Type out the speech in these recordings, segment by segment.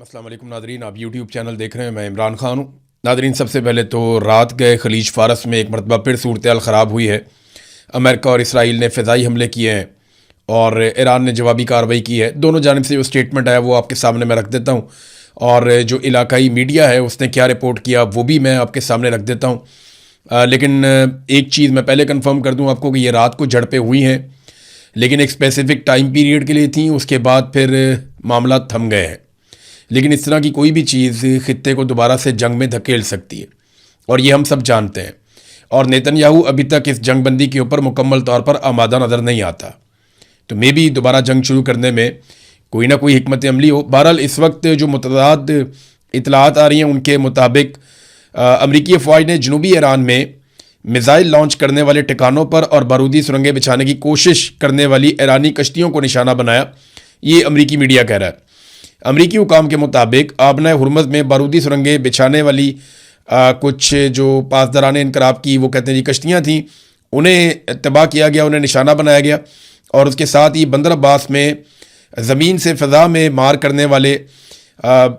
السلام علیکم ناظرین، آپ یوٹیوب چینل دیکھ رہے ہیں، میں عمران خان ہوں۔ ناظرین، سب سے پہلے تو رات گئے خلیج فارس میں ایک مرتبہ پھر صورتحال خراب ہوئی ہے۔ امریکہ اور اسرائیل نے فضائی حملے کیے ہیں اور ایران نے جوابی کارروائی کی ہے۔ دونوں جانب سے جو اسٹیٹمنٹ آیا وہ آپ کے سامنے میں رکھ دیتا ہوں، اور جو علاقائی میڈیا ہے اس نے کیا رپورٹ کیا وہ بھی میں آپ کے سامنے رکھ دیتا ہوں۔ لیکن ایک چیز میں پہلے کنفرم کر دوں آپ کو کہ یہ رات کو جھڑپیں ہوئی ہیں، لیکن ایک اسپیسیفک ٹائم پیریڈ کے لیے تھیں، اس کے بعد پھر معاملات تھم گئے ہیں۔ لیکن اس طرح کی کوئی بھی چیز خطے کو دوبارہ سے جنگ میں دھکیل سکتی ہے، اور یہ ہم سب جانتے ہیں، اور نیتن یاہو ابھی تک اس جنگ بندی کے اوپر مکمل طور پر آمادہ نظر نہیں آتا، تو میں بھی دوبارہ جنگ شروع کرنے میں کوئی نہ کوئی حکمت عملی ہو۔ بہرحال اس وقت جو متضاد اطلاعات آ رہی ہیں ان کے مطابق امریکی افواج نے جنوبی ایران میں میزائل لانچ کرنے والے ٹھکانوں پر اور بارودی سرنگیں بچھانے کی کوشش کرنے والی ایرانی کشتیوں کو نشانہ بنایا، یہ امریکی میڈیا کہہ رہا ہے۔ امریکی حکام کے مطابق آبنۂ ہرمز میں بارودی سرنگیں بچھانے والی کچھ جو پاسداران انقلاب کی وہ کہتے ہیں کشتیاں تھیں، انہیں تباہ کیا گیا، انہیں نشانہ بنایا گیا، اور اس کے ساتھ ہی بندر عباس میں زمین سے فضا میں مار کرنے والے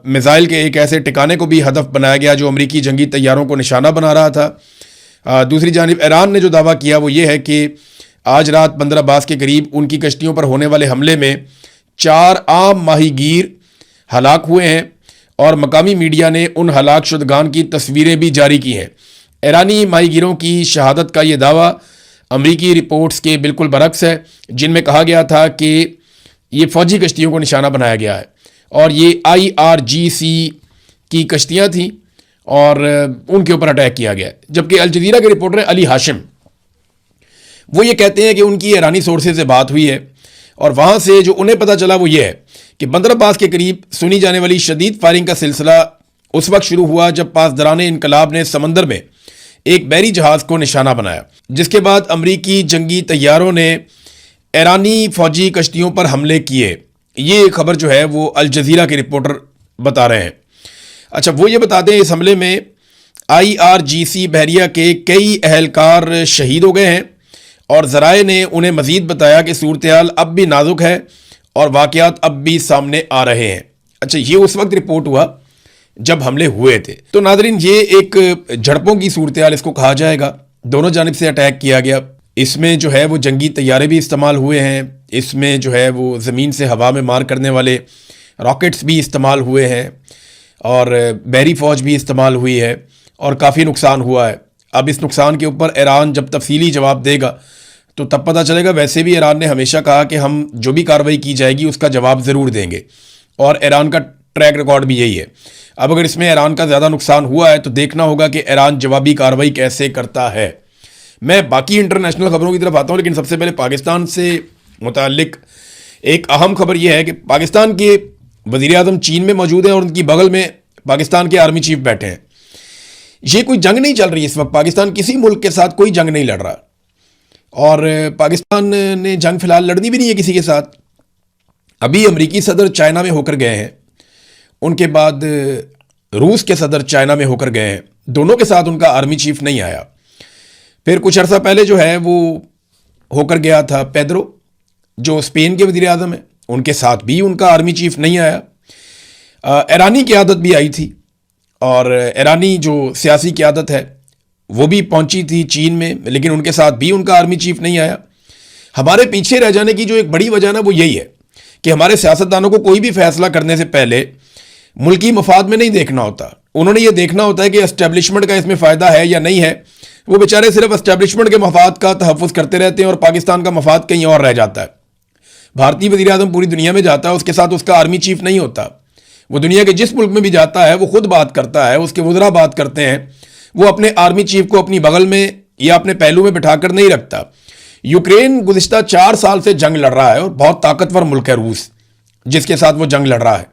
میزائل کے ایک ایسے ٹھکانے کو بھی ہدف بنایا گیا جو امریکی جنگی طیاروں کو نشانہ بنا رہا تھا۔ دوسری جانب ایران نے جو دعویٰ کیا وہ یہ ہے کہ آج رات بندر عباس کے قریب ان کی کشتیوں پر ہونے والے حملے میں 4 عام ماہی گیر ہلاک ہوئے ہیں، اور مقامی میڈیا نے ان ہلاک شدگان کی تصویریں بھی جاری کی ہیں۔ ایرانی ماہی گیروں کی شہادت کا یہ دعویٰ امریکی رپورٹس کے بالکل برعکس ہے، جن میں کہا گیا تھا کہ یہ فوجی کشتیوں کو نشانہ بنایا گیا ہے، اور یہ IRGC کی کشتیاں تھیں اور ان کے اوپر اٹیک کیا گیا ہے۔ جبکہ الجزیرہ کے رپورٹر علی ہاشم وہ یہ کہتے ہیں کہ ان کی ایرانی سورسز سے بات ہوئی ہے، اور وہاں سے جو انہیں پتہ چلا وہ یہ ہے کہ بندر عباس کے قریب سنی جانے والی شدید فائرنگ کا سلسلہ اس وقت شروع ہوا جب پاسداران انقلاب نے سمندر میں ایک بحری جہاز کو نشانہ بنایا، جس کے بعد امریکی جنگی طیاروں نے ایرانی فوجی کشتیوں پر حملے کیے۔ یہ خبر جو ہے وہ الجزیرہ کے رپورٹر بتا رہے ہیں۔ اچھا، وہ یہ بتا دیں اس حملے میں IRGC بحریہ کے کئی اہلکار شہید ہو گئے ہیں، اور ذرائع نے انہیں مزید بتایا کہ صورتحال اب بھی نازک ہے اور واقعات اب بھی سامنے آ رہے ہیں۔ اچھا، یہ اس وقت رپورٹ ہوا جب حملے ہوئے تھے۔ تو ناظرین، یہ ایک جھڑپوں کی صورتحال اس کو کہا جائے گا، دونوں جانب سے اٹیک کیا گیا۔ اس میں جو ہے وہ جنگی طیارے بھی استعمال ہوئے ہیں، اس میں جو ہے وہ زمین سے ہوا میں مار کرنے والے راکٹس بھی استعمال ہوئے ہیں، اور بحری فوج بھی استعمال ہوئی ہے، اور کافی نقصان ہوا ہے۔ اب اس نقصان کے اوپر ایران جب تفصیلی جواب دے گا تو تب پتہ چلے گا۔ ویسے بھی ایران نے ہمیشہ کہا کہ ہم جو بھی کارروائی کی جائے گی اس کا جواب ضرور دیں گے، اور ایران کا ٹریک ریکارڈ بھی یہی ہے۔ اب اگر اس میں ایران کا زیادہ نقصان ہوا ہے تو دیکھنا ہوگا کہ ایران جوابی کارروائی کیسے کرتا ہے۔ میں باقی انٹرنیشنل خبروں کی طرف آتا ہوں، لیکن سب سے پہلے پاکستان سے متعلق ایک اہم خبر یہ ہے کہ پاکستان کے وزیر اعظم چین میں موجود ہیں، اور ان کی بغل میں پاکستان کے آرمی چیف بیٹھے ہیں۔ یہ کوئی جنگ نہیں چل رہی اس وقت، پاکستان کسی ملک کے ساتھ کوئی جنگ نہیں لڑ رہا، اور پاکستان نے جنگ فی الحال لڑنی بھی نہیں ہے کسی کے ساتھ۔ ابھی امریکی صدر چائنا میں ہو کر گئے ہیں، ان کے بعد روس کے صدر چائنا میں ہو کر گئے ہیں، دونوں کے ساتھ ان کا آرمی چیف نہیں آیا۔ پھر کچھ عرصہ پہلے جو ہے وہ ہو کر گیا تھا پیدرو، جو اسپین کے وزیر اعظم ہیں، ان کے ساتھ بھی ان کا آرمی چیف نہیں آیا۔ ایرانی قیادت بھی آئی تھی، اور ایرانی جو سیاسی قیادت ہے وہ بھی پہنچی تھی چین میں، لیکن ان کے ساتھ بھی ان کا آرمی چیف نہیں آیا۔ ہمارے پیچھے رہ جانے کی جو ایک بڑی وجہ نا وہ یہی ہے کہ ہمارے سیاستدانوں کو کوئی بھی فیصلہ کرنے سے پہلے ملکی مفاد میں نہیں دیکھنا ہوتا، انہوں نے یہ دیکھنا ہوتا ہے کہ اسٹیبلشمنٹ کا اس میں فائدہ ہے یا نہیں ہے۔ وہ بیچارے صرف اسٹیبلشمنٹ کے مفاد کا تحفظ کرتے رہتے ہیں، اور پاکستان کا مفاد کہیں اور رہ جاتا ہے۔ بھارتی وزیر اعظم پوری دنیا میں جاتا ہے، اس کے ساتھ اس کا آرمی چیف نہیں ہوتا۔ وہ دنیا کے جس ملک میں بھی جاتا ہے وہ خود بات کرتا ہے، اس کے وزراء بات کرتے ہیں، وہ اپنے آرمی چیف کو اپنی بغل میں یا اپنے پہلو میں بٹھا کر نہیں رکھتا۔ یوکرین گزشتہ 4 سال سے جنگ لڑ رہا ہے، اور بہت طاقتور ملک ہے روس جس کے ساتھ وہ جنگ لڑ رہا ہے۔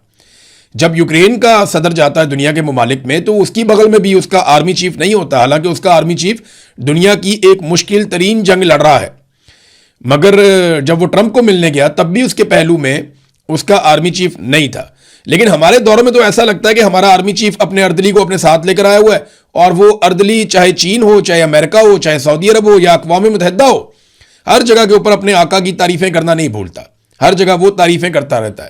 جب یوکرین کا صدر جاتا ہے دنیا کے ممالک میں تو اس کی بغل میں بھی اس کا آرمی چیف نہیں ہوتا، حالانکہ اس کا آرمی چیف دنیا کی ایک مشکل ترین جنگ لڑ رہا ہے۔ مگر جب وہ ٹرمپ کو ملنے گیا تب بھی اس کے پہلو میں اس کا آرمی چیف نہیں تھا۔ لیکن ہمارے دور میں تو ایسا لگتا ہے کہ ہمارا آرمی چیف اپنے اردلی کو اپنے ساتھ لے کر آیا ہوا ہے، اور وہ اردلی چاہے چین ہو، چاہے امریکہ ہو، چاہے سعودی عرب ہو یا اقوام متحدہ ہو، ہر جگہ کے اوپر اپنے آقا کی تعریفیں کرنا نہیں بھولتا، ہر جگہ وہ تعریفیں کرتا رہتا ہے۔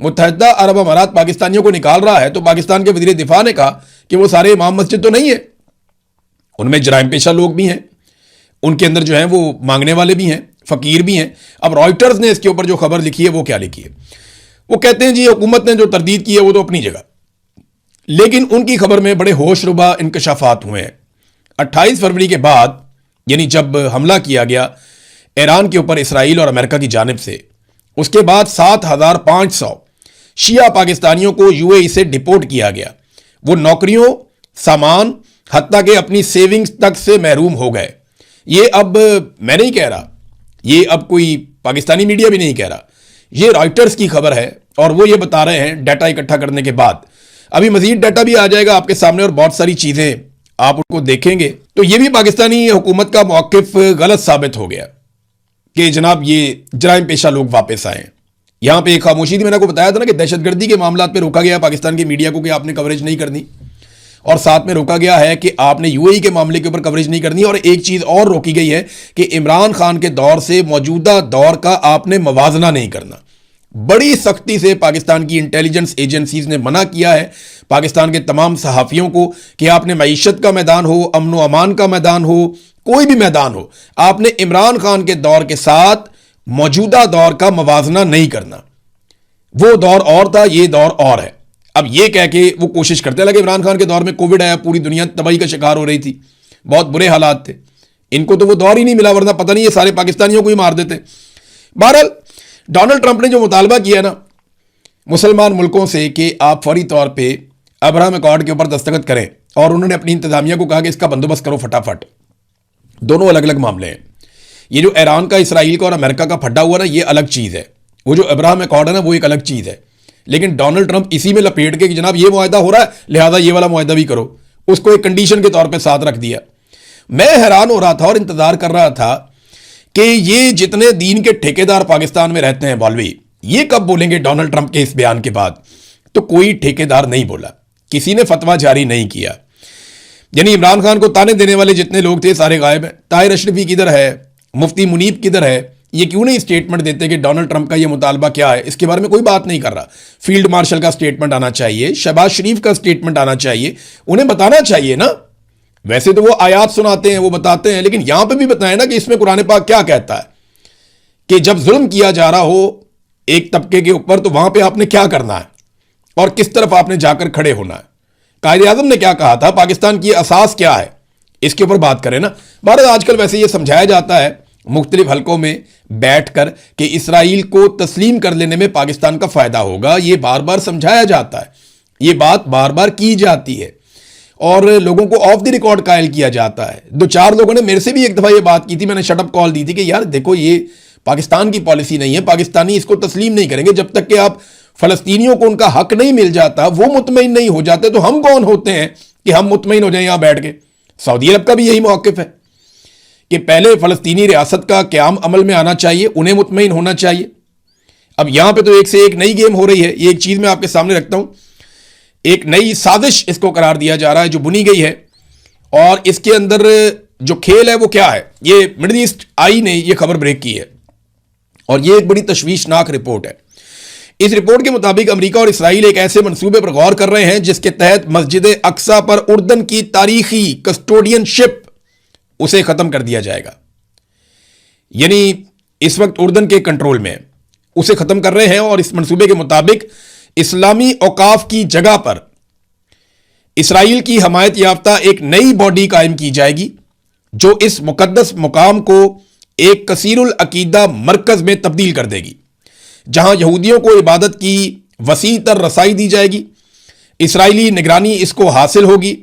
متحدہ عرب امارات پاکستانیوں کو نکال رہا ہے تو پاکستان کے وزیر دفاع نے کہا کہ وہ سارے امام مسجد تو نہیں ہے، ان میں جرائم پیشہ لوگ بھی ہیں، ان کے اندر جو ہیں وہ مانگنے والے بھی ہیں، فقیر بھی ہیں۔ اب رائٹرز نے اس کے اوپر جو خبر لکھی ہے وہ کیا لکھی ہے؟ وہ کہتے ہیں جی حکومت نے جو تردید کی ہے وہ تو اپنی جگہ، لیکن ان کی خبر میں بڑے ہوش ربا انکشافات ہوئے ہیں۔ 28 فروری کے بعد، یعنی جب حملہ کیا گیا ایران کے اوپر اسرائیل اور امریکہ کی جانب سے، اس کے بعد 7500 شیعہ پاکستانیوں کو UAE سے ڈپورٹ کیا گیا۔ وہ نوکریوں، سامان، حتیٰ کہ اپنی سیونگز تک سے محروم ہو گئے۔ یہ اب میں نہیں کہہ رہا، یہ اب کوئی پاکستانی میڈیا بھی نہیں کہہ رہا، یہ رائٹرز کی خبر ہے، اور وہ یہ بتا رہے ہیں ڈیٹا اکٹھا کرنے کے بعد۔ ابھی مزید ڈیٹا بھی آ جائے گا آپ کے سامنے اور بہت ساری چیزیں آپ ان کو دیکھیں گے تو یہ بھی پاکستانی حکومت کا موقف غلط ثابت ہو گیا کہ جناب یہ جرائم پیشہ لوگ واپس آئیں۔ یہاں پہ ایک خاموشی تھی، میں نے کو بتایا تھا نا کہ دہشت گردی کے معاملات پہ روکا گیا پاکستان کی میڈیا کو کہ آپ نے کوریج نہیں کرنی، اور ساتھ میں روکا گیا ہے کہ آپ نے UAE کے معاملے کے اوپر کوریج نہیں کرنی، اور ایک چیز اور روکی گئی ہے کہ عمران خان کے دور سے موجودہ دور کا آپ نے موازنہ نہیں کرنا۔ بڑی سختی سے پاکستان کی انٹیلیجنس ایجنسیز نے منع کیا ہے پاکستان کے تمام صحافیوں کو کہ آپ نے معیشت کا میدان ہو، امن و امان کا میدان ہو، کوئی بھی میدان ہو، آپ نے عمران خان کے دور کے ساتھ موجودہ دور کا موازنہ نہیں کرنا۔ وہ دور اور تھا، یہ دور اور ہے۔ اب یہ کہہ کے وہ کوشش کرتے لگے عمران خان کے دور میں کووڈ آیا، پوری دنیا تباہی کا شکار ہو رہی تھی، بہت برے حالات تھے، ان کو تو وہ دور ہی نہیں ملا، ورنہ پتہ نہیں یہ سارے پاکستانیوں کو ہی مار دیتے۔ بہرحال ڈونلڈ ٹرمپ نے جو مطالبہ کیا نا مسلمان ملکوں سے کہ آپ فوری طور پہ ابراہم ایکارڈ کے اوپر دستخط کریں، اور انہوں نے اپنی انتظامیہ کو کہا کہ اس کا بندوبست کرو فٹافٹ۔ دونوں الگ الگ معاملے ہیں۔ یہ جو ایران کا، اسرائیل کا اور امریکہ کا پھڈا ہوا نا، یہ الگ چیز ہے۔ وہ جو ابراہم ایکارڈ ہے نا، وہ ایک الگ چیز ہے۔ لیکن ڈونلڈ ٹرمپ اسی میں لپیٹ کے کہ جناب یہ معاہدہ ہو رہا ہے لہذا یہ والا معاہدہ بھی کرو، اس کو ایک کنڈیشن کے طور پہ ساتھ رکھ دیا۔ میں حیران ہو رہا تھا اور انتظار کر رہا تھا کہ یہ جتنے دین کے ٹھیکیدار پاکستان میں رہتے ہیں مولوی، یہ کب بولیں گے ڈونلڈ ٹرمپ کے اس بیان کے بعد؟ تو کوئی ٹھیکیدار نہیں بولا، کسی نے فتویٰ جاری نہیں کیا۔ یعنی عمران خان کو تانے دینے والے جتنے لوگ تھے سارے غائب ہیں۔ طاہر اشرفی کدھر ہے؟ مفتی منیب کدھر ہے؟ یہ کیوں نہیں اسٹیٹمنٹ دیتے کہ ڈونلڈ ٹرمپ کا یہ مطالبہ کیا ہے؟ اس کے بارے میں کوئی بات نہیں کر رہا۔ فیلڈ مارشل کا اسٹیٹمنٹ آنا چاہیے، شہباز شریف کا اسٹیٹمنٹ آنا چاہیے، انہیں بتانا چاہیے نا۔ ویسے تو وہ آیات سناتے ہیں، وہ بتاتے ہیں، لیکن یہاں پہ بھی بتائیں نا کہ اس میں قرآن پاک کیا کہتا ہے کہ جب ظلم کیا جا رہا ہو ایک طبقے کے اوپر تو وہاں پہ آپ نے کیا کرنا ہے اور کس طرف آپ نے جا کر کھڑے ہونا ہے۔ قائد اعظم نے کیا کہا تھا، پاکستان کی اساس کیا ہے، اس کے اوپر بات کریں نا۔ بہرحال آج کل ویسے یہ سمجھایا جاتا ہے مختلف حلقوں میں بیٹھ کر کہ اسرائیل کو تسلیم کر لینے میں پاکستان کا فائدہ ہوگا، یہ بار بار سمجھایا جاتا ہے، یہ بات بار بار کی جاتی ہے اور لوگوں کو آف دی ریکارڈ قائل کیا جاتا ہے۔ دو چار لوگوں نے میرے سے بھی ایک دفعہ یہ بات کی تھی، میں نے شٹ اپ کال دی تھی کہ یار دیکھو یہ پاکستان کی پالیسی نہیں ہے، پاکستانی اس کو تسلیم نہیں کریں گے جب تک کہ آپ فلسطینیوں کو ان کا حق نہیں مل جاتا، وہ مطمئن نہیں ہو جاتے تو ہم کون ہوتے ہیں کہ ہم مطمئن ہو جائیں یہاں بیٹھ کے۔ سعودی عرب کا بھی یہی موقف ہے کہ پہلے فلسطینی ریاست کا قیام عمل میں آنا چاہیے، انہیں مطمئن ہونا چاہیے۔ اب یہاں پہ تو ایک سے ایک نئی گیم ہو رہی ہے۔ یہ ایک چیز میں آپ کے سامنے رکھتا ہوں، ایک نئی سازش اس کو قرار دیا جا رہا ہے جو بنی گئی ہے، اور اس کے اندر جو کھیل ہے وہ کیا ہے؟ یہ مڈل ایسٹ آئی نے یہ خبر بریک کی ہے اور یہ ایک بڑی تشویشناک رپورٹ ہے۔ اس رپورٹ کے مطابق امریکہ اور اسرائیل ایک ایسے منصوبے پر غور کر رہے ہیں جس کے تحت مسجد اقصی پر اردن کی تاریخی کسٹوڈین شپ اسے ختم کر دیا جائے گا۔ یعنی اس وقت اردن کے کنٹرول میں اسے ختم کر رہے ہیں، اور اس منصوبے کے مطابق اسلامی اوقاف کی جگہ پر اسرائیل کی حمایت یافتہ ایک نئی باڈی قائم کی جائے گی جو اس مقدس مقام کو ایک کثیر العقیدہ مرکز میں تبدیل کر دے گی جہاں یہودیوں کو عبادت کی وسیع تر رسائی دی جائے گی۔ اسرائیلی نگرانی اس کو حاصل ہوگی۔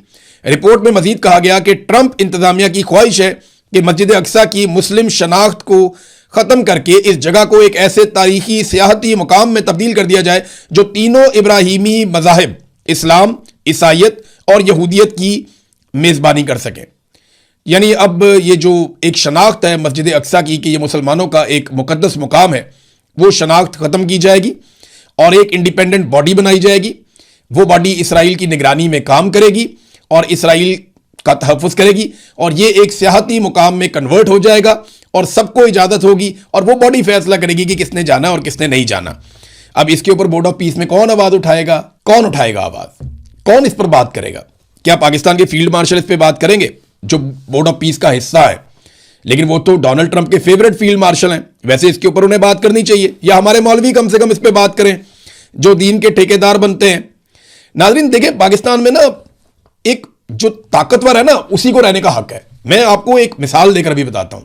رپورٹ میں مزید کہا گیا کہ ٹرمپ انتظامیہ کی خواہش ہے کہ مسجد اقصی کی مسلم شناخت کو ختم کر کے اس جگہ کو ایک ایسے تاریخی سیاحتی مقام میں تبدیل کر دیا جائے جو تینوں ابراہیمی مذاہب اسلام، عیسائیت اور یہودیت کی میزبانی کر سکیں۔ یعنی اب یہ جو ایک شناخت ہے مسجد اقصی کی کہ یہ مسلمانوں کا ایک مقدس مقام ہے، وہ شناخت ختم کی جائے گی اور ایک انڈیپینڈنٹ باڈی بنائی جائے گی۔ وہ باڈی اسرائیل کی نگرانی میں کام کرے گی اور اسرائیل کا تحفظ کرے گی، اور یہ ایک سیاحتی مقام میں کنورٹ ہو جائے گا اور سب کو اجازت ہوگی، اور وہ باڈی فیصلہ کرے گی کہ کس نے جانا اور کس نے نہیں جانا۔ اب اس کے اوپر بورڈ آف پیس میں کون آواز اٹھائے گا؟ کون اٹھائے گا آواز؟ کون اس پر بات کرے گا؟ کیا پاکستان کے فیلڈ مارشل اس پہ بات کریں گے جو بورڈ آف پیس کا حصہ ہے؟ لیکن وہ تو ڈونلڈ ٹرمپ کے فیورٹ فیلڈ مارشل ہیں، ویسے اس کے اوپر انہیں بات کرنی چاہیے، یا ہمارے مولوی کم سے کم اس پہ بات کریں جو دین کے ٹھیکیدار بنتے ہیں۔ ناظرین دیکھیں، پاکستان میں نا ایک جو طاقتور ہے نا اسی کو رہنے کا حق ہے۔ میں آپ کو ایک مثال دے کر بھی بتاتا ہوں۔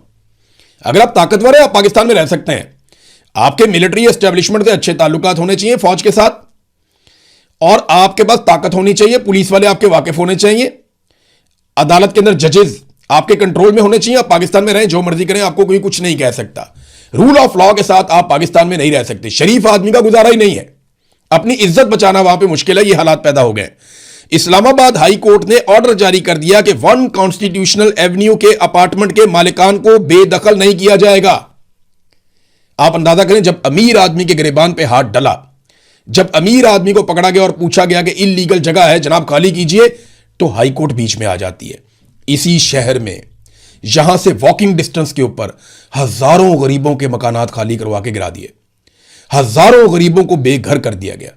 اگر آپ طاقتور ہیں آپ پاکستان میں رہ سکتے ہیں، آپ کے ملٹری اسٹیبلشمنٹ سے اچھے تعلقات ہونے چاہیے فوج کے ساتھ، اور آپ کے پاس طاقت ہونی چاہیے، پولیس والے آپ کے واقف ہونے چاہیے، عدالت کے اندر ججز آپ کے کنٹرول میں ہونے چاہیے۔ آپ پاکستان میں رہیں، جو مرضی کریں، آپ کو کوئی کچھ نہیں کہہ سکتا۔ رول آف لا کے ساتھ آپ پاکستان میں نہیں رہ سکتے، شریف آدمی کا گزارا ہی نہیں ہے، اپنی عزت بچانا وہاں پہ مشکل ہے۔ یہ حالات پیدا ہو گئے۔ اسلام آباد ہائی کورٹ نے آرڈر جاری کر دیا کہ 1 کانسٹیٹیوشنل ایونیو کے اپارٹمنٹ کے مالکان کو بے دخل نہیں کیا جائے گا۔ آپ اندازہ کریں، جب امیر آدمی کے گریبان پہ ہاتھ ڈلا، جب امیر آدمی کو پکڑا گیا اور پوچھا گیا کہ انلیگل جگہ ہے جناب خالی کیجئے، تو ہائی کورٹ بیچ میں آ جاتی ہے۔ اسی شہر میں یہاں سے واکنگ ڈسٹنس کے اوپر ہزاروں غریبوں کے مکانات خالی کروا کے گرا دیے، ہزاروں غریبوں کو بے گھر کر دیا گیا،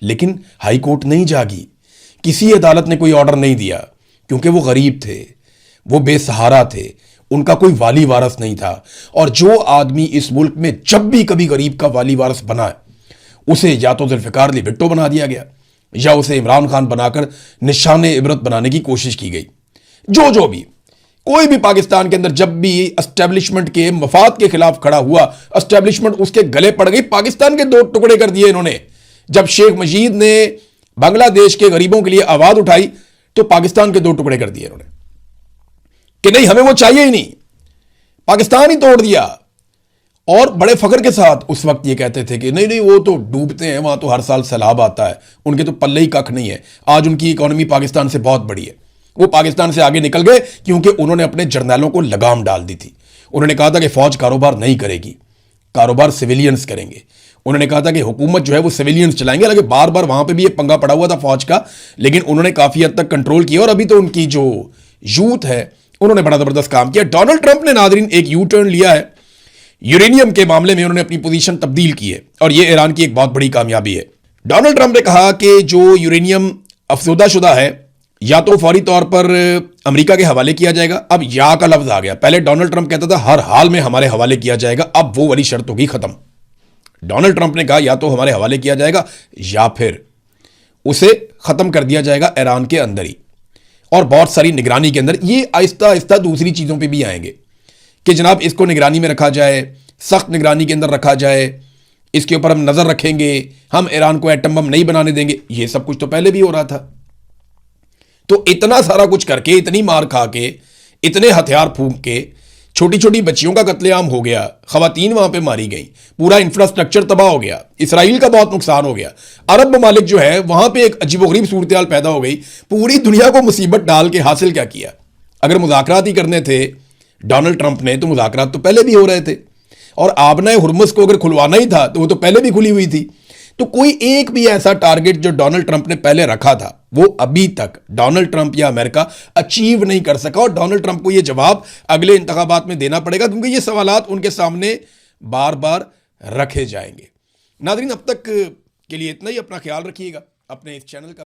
لیکن ہائی کورٹ نہیں جاگی، کسی عدالت نے کوئی آرڈر نہیں دیا، کیونکہ وہ غریب تھے، وہ بے سہارا تھے، ان کا کوئی والی وارث نہیں تھا۔ اور جو آدمی اس ملک میں جب بھی کبھی غریب کا والی وارث بنا ہے، اسے یا تو ذوالفقار علی بھٹو بنا دیا گیا، یا اسے عمران خان بنا کر نشان عبرت بنانے کی کوشش کی گئی۔ جو بھی کوئی بھی پاکستان کے اندر جب بھی اسٹیبلشمنٹ کے مفاد کے خلاف کھڑا ہوا، اسٹیبلشمنٹ اس کے گلے پڑ گئی۔ پاکستان کے 2 ٹکڑے کر دیے انہوں نے۔ جب شیخ مجید نے بنگلہ دیش کے غریبوں کے لیے آواز اٹھائی تو پاکستان کے 2 ٹکڑے کر دیے انہوں نے کہ نہیں، ہمیں وہ چاہیے ہی نہیں، پاکستان ہی توڑ دیا۔ اور بڑے فخر کے ساتھ اس وقت یہ کہتے تھے کہ نہیں وہ تو ڈوبتے ہیں، وہاں تو ہر سال سیلاب آتا ہے، ان کے تو پلے ہی ککھ نہیں ہے۔ آج ان کی اکانومی پاکستان سے بہت بڑی ہے، وہ پاکستان سے آگے نکل گئے کیونکہ انہوں نے اپنے جرنیلوں کو لگام ڈال دی تھی۔ انہوں نے کہا تھا کہ فوج کاروبار نہیں کرے گی، کاروبار سویلینز کریں گے۔ انہوں نے کہا تھا کہ حکومت جو ہے وہ سویلینز چلائیں گے، حالانکہ بار بار وہاں پہ بھی یہ پنگا پڑا ہوا تھا فوج کا، لیکن انہوں نے کافی حد تک کنٹرول کیا، اور ابھی تو ان کی جو یوتھ ہے انہوں نے بڑا زبردست کام کیا۔ ڈونلڈ ٹرمپ نے ناظرین ایک یو ٹرن لیا ہے، یورینیم کے معاملے میں انہوں نے اپنی پوزیشن تبدیل کی ہے، اور یہ ایران کی ایک بہت بڑی کامیابی ہے۔ ڈونلڈ ٹرمپ نے کہا کہ جو یورینیم افزودہ شدہ ہے یا تو فوری طور پر امریکہ کے حوالے کیا جائے گا۔ اب یا کا لفظ آ گیا، پہلے ڈونلڈ ٹرمپ کہتا تھا ہر حال میں ہمارے حوالے کیا جائے گا، اب وہ والی شرط ہوگی ختم۔ ڈونلڈ ٹرمپ نے کہا یا تو ہمارے حوالے کیا جائے گا یا پھر اسے ختم کر دیا جائے گا ایران کے اندر ہی، اور بہت ساری نگرانی کے اندر۔ یہ آہستہ آہستہ دوسری چیزوں پہ بھی آئیں گے کہ جناب اس کو نگرانی میں رکھا جائے، سخت نگرانی کے اندر رکھا جائے، اس کے اوپر ہم نظر رکھیں گے، ہم ایران کو ایٹم بم نہیں بنانے دیں گے۔ یہ سب کچھ تو پہلے بھی ہو رہا تھا۔ تو اتنا سارا کچھ کر کے، اتنی مار کھا کے، اتنے ہتھیار پھونک کے، چھوٹی چھوٹی بچیوں کا قتل عام ہو گیا، خواتین وہاں پہ ماری گئیں، پورا انفراسٹرکچر تباہ ہو گیا، اسرائیل کا بہت نقصان ہو گیا، عرب ممالک جو ہے وہاں پہ ایک عجیب و غریب صورتحال پیدا ہو گئی، پوری دنیا کو مصیبت ڈال کے حاصل کیا کیا؟ اگر مذاکرات ہی کرنے تھے ڈونلڈ ٹرمپ نے تو مذاکرات تو پہلے بھی ہو رہے تھے، اور آبنائے ہرمز کو اگر کھلوانا ہی تھا تو وہ تو پہلے بھی کھلی ہوئی تھی۔ تو کوئی ایک بھی ایسا ٹارگٹ جو ڈونلڈ ٹرمپ نے پہلے رکھا تھا وہ ابھی تک ڈونلڈ ٹرمپ یا امریکہ اچیو نہیں کر سکا، اور ڈونلڈ ٹرمپ کو یہ جواب اگلے انتخابات میں دینا پڑے گا، کیونکہ یہ سوالات ان کے سامنے بار بار رکھے جائیں گے۔ ناظرین اب تک کے لیے اتنا ہی، اپنا خیال رکھیے گا، اپنے اس چینل کا